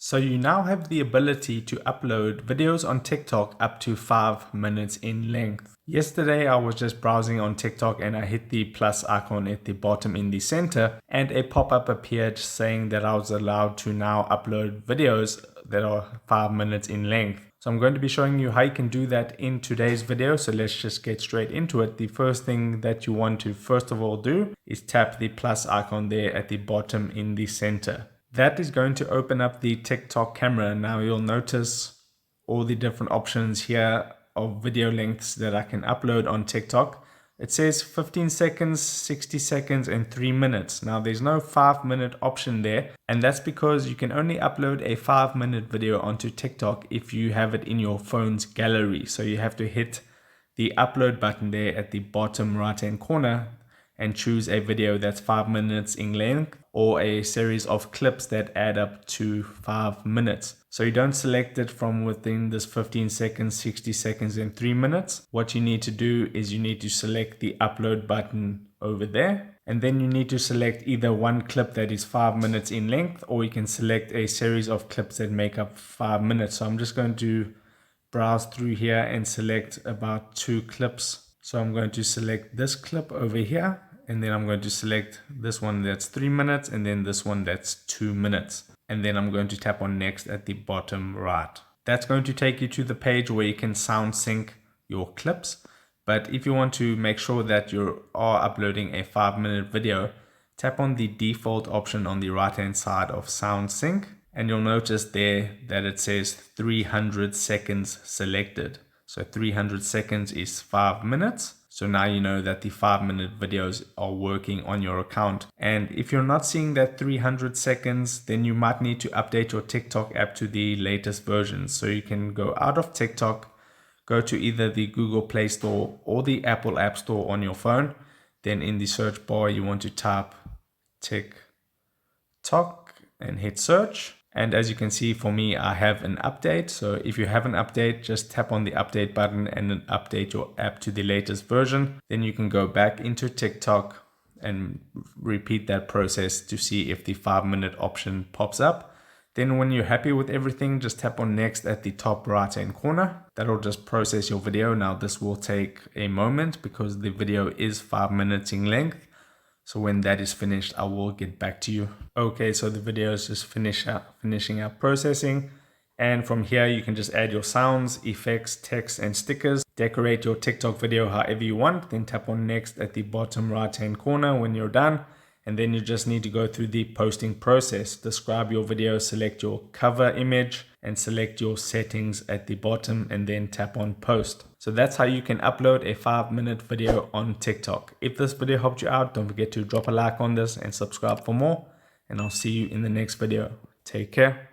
So you now have the ability to upload videos on TikTok up to 5 minutes in length. Yesterday I was just browsing on TikTok and I hit the plus icon at the bottom in the center and a pop-up appeared saying that I was allowed to now upload videos that are 5 minutes in length. So I'm going to be showing you how you can do that in today's video. So let's just get straight into it. The first thing that you want to first of all do is tap the plus icon there at the bottom in the center. That is going to open up the TikTok camera. Now you'll notice all the different options here of video lengths that I can upload on TikTok. It says 15 seconds, 60 seconds, and 3 minutes. Now there's no 5-minute option there, and that's because you can only upload a 5-minute video onto TikTok if you have it in your phone's gallery. So you have to hit the upload button there at the bottom right hand corner and choose a video that's 5 minutes in length or a series of clips that add up to 5 minutes. So you don't select it from within this 15 seconds, 60 seconds, and 3 minutes. What you need to do is you need to select the upload button over there. And then you need to select either one clip that is 5 minutes in length, or you can select a series of clips that make up 5 minutes. So I'm just going to browse through here and select about 2 clips. So I'm going to select this clip over here, and then I'm going to select this one that's 3 minutes, and then this one that's 2 minutes. And then I'm going to tap on next at the bottom right. That's going to take you to the page where you can sound sync your clips. But if you want to make sure that you are uploading a 5-minute video, tap on the default option on the right hand side of sound sync. And you'll notice there that it says 300 seconds selected. So 300 seconds is 5 minutes. So now you know that the 5-minute videos are working on your account. And if you're not seeing that 300 seconds, then you might need to update your TikTok app to the latest version. So you can go out of TikTok, go to either the Google Play Store or the Apple App Store on your phone. Then in the search bar, you want to type TikTok and hit search. And as you can see, for me, I have an update. So if you have an update, just tap on the update button and then update your app to the latest version. Then you can go back into TikTok and repeat that process to see if the 5-minute option pops up. Then when you're happy with everything, just tap on next at the top right hand corner. That'll just process your video. Now this will take a moment because the video is 5 minutes in length. So when that is finished, I will get back to you. Okay, so the video is just finishing up processing. And from here, you can just add your sounds, effects, text, and stickers. Decorate your TikTok video however you want. Then tap on next at the bottom right-hand corner when you're done. And then you just need to go through the posting process. Describe your video, select your cover image, and select your settings at the bottom, and then tap on post. So that's how you can upload a 5-minute video on TikTok. If this video helped you out, don't forget to drop a like on this and subscribe for more. And I'll see you in the next video. Take care.